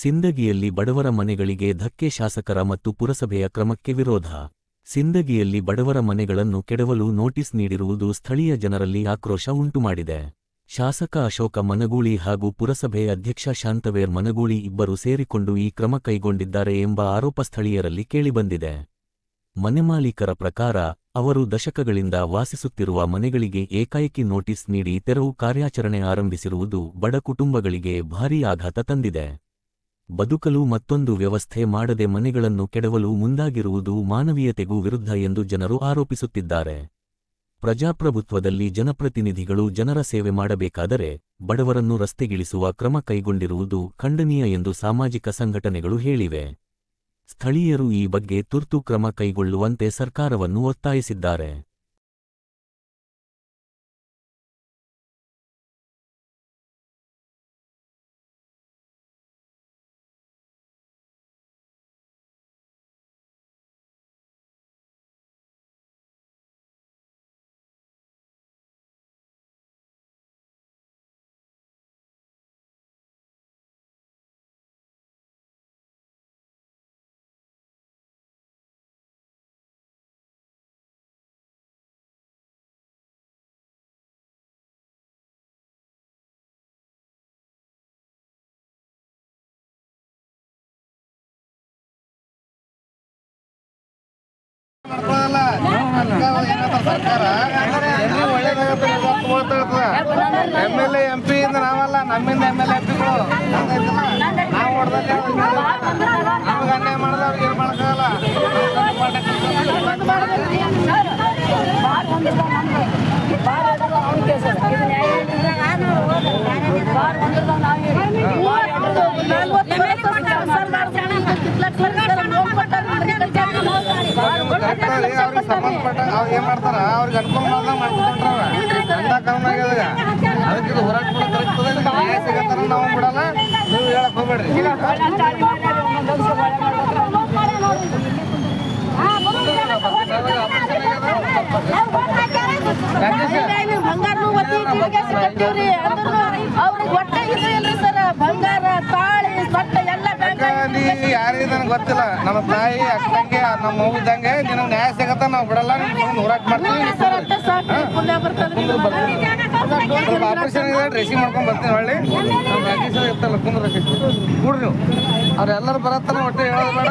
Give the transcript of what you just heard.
ಸಿಂದಗಿಯಲ್ಲಿ ಬಡವರ ಮನೆಗಳಿಗೆ ಧಕ್ಕೆ ಶಾಸಕರ ಮತ್ತು ಪುರಸಭೆಯ ಕ್ರಮಕ್ಕೆ ವಿರೋಧ. ಸಿಂದಗಿಯಲ್ಲಿ ಬಡವರ ಮನೆಗಳನ್ನು ಕೆಡವಲು ನೋಟಿಸ್ ನೀಡಿರುವುದು ಸ್ಥಳೀಯ ಜನರಲ್ಲಿ ಆಕ್ರೋಶ ಉಂಟುಮಾಡಿದೆ. ಶಾಸಕ ಅಶೋಕ ಮನಗೂಳಿ ಹಾಗೂ ಪುರಸಭೆ ಅಧ್ಯಕ್ಷ ಶಾಂತವೇರ್ ಮನಗೂಳಿ ಇಬ್ಬರು ಸೇರಿಕೊಂಡು ಈ ಕ್ರಮ ಕೈಗೊಂಡಿದ್ದಾರೆ ಎಂಬ ಆರೋಪ ಸ್ಥಳೀಯರಲ್ಲಿ ಕೇಳಿಬಂದಿದೆ. ಮನೆಮಾಲೀಕರ ಪ್ರಕಾರ, ಅವರು ದಶಕಗಳಿಂದ ವಾಸಿಸುತ್ತಿರುವ ಮನೆಗಳಿಗೆ ಏಕಾಏಕಿ ನೋಟಿಸ್ ನೀಡಿ ತೆರವು ಕಾರ್ಯಾಚರಣೆ ಆರಂಭಿಸಿರುವುದು ಬಡ ಕುಟುಂಬಗಳಿಗೆ ಭಾರೀ ಆಘಾತ ತಂದಿದೆ. ಬದುಕಲು ಮತ್ತೊಂದು ವ್ಯವಸ್ಥೆ ಮಾಡದೆ ಮನೆಗಳನ್ನು ಕೆಡವಲು ಮುಂದಾಗಿರುವುದು ಮಾನವೀಯತೆಗೂ ವಿರುದ್ಧ ಎಂದು ಜನರು ಆರೋಪಿಸುತ್ತಿದ್ದಾರೆ. ಪ್ರಜಾಪ್ರಭುತ್ವದಲ್ಲಿ ಜನಪ್ರತಿನಿಧಿಗಳು ಜನರ ಸೇವೆ ಮಾಡಬೇಕಾದರೆ ಬಡವರನ್ನು ರಸ್ತೆಗಿಳಿಸುವ ಕ್ರಮ ಕೈಗೊಂಡಿರುವುದು ಖಂಡನೀಯ ಎಂದು ಸಾಮಾಜಿಕ ಸಂಘಟನೆಗಳು ಹೇಳಿವೆ. ಸ್ಥಳೀಯರು ಈ ಬಗ್ಗೆ ತುರ್ತು ಕ್ರಮ ಕೈಗೊಳ್ಳುವಂತೆ ಸರ್ಕಾರವನ್ನು ಒತ್ತಾಯಿಸಿದ್ದಾರೆ. ಸರ್ಕಾರ MLA MP ಇಂದ ನಾವಲ್ಲ, ನಮ್ಮಿಂದ MLA MPಗಳು ನಾವು ಹೊಡೆದಲ್ಲಿ ನಮ್ಗೆ ಅನ್ಯಾಯ ಮಾಡಿದ್ರೆ ಅವ್ರಿಗೆ ಏನು ಮಾಡೋಕ್ಕಾಗಲ್ಲ. ಅವ್ರಿಗೆ ಸಂಬಂಧಪಟ್ಟ ಅವ್ರು ಏನ್ ಮಾಡ್ತಾರ, ಅವ್ರಿಗೆ ಅನುಕೂಲ ಮಾಡ್ದಂಗ ಮಾಡ್ಕೊಂಡ್ರವ ಅಂತ ಕಾರಣ ಆಗ್ಯದ. ಅದಕ್ಕೆ ಇದು ಹೋರಾಟ ಮಾಡೋದು ನ್ಯಾಯ ಸಿಗತ್ತಾರ ನಾವು ಬಿಡಲ್ಲ. ನೀವು ಹೇಳಕ್ ಹೋಗ್ಬೇಡ್ರಿ. ಯಾರಿಗೆ ನನಗೆ ಗೊತ್ತಿಲ್ಲ. ನಮ್ಮ ತಾಯಿ ಅಕ್ಕಂಗೆ ನಮ್ಮ ಮಗು ಇದ್ದಂಗೆ ನಿನಗೆ ನ್ಯಾಯ ಸಿಗತ್ತ ನಾವು ಬಿಡಲ್ಲ. ಹೋರಾಟ ಮಾಡ್ತೀವಿ. ಆಪರೇಷನ್ ಇದೆ, ಡ್ರೆಸ್ಸಿಂಗ್ ಮಾಡ್ಕೊಂಡ್ ಬರ್ತೀನಿ. ಹೊಳ್ಳಿ ನಮ್ಮ ರಾಕೇಶ್ ಇರ್ತಲ್ಲ, ಕುಂದ್ರ ರಾಕೇಶ್ ಕೂಡ್ರಿ ನೀವು. ಅವ್ರೆಲ್ಲರೂ ಬರತ್ತಾನ ಒಟ್ಟೆ ಹೇಳೋದು ಬೇಡ.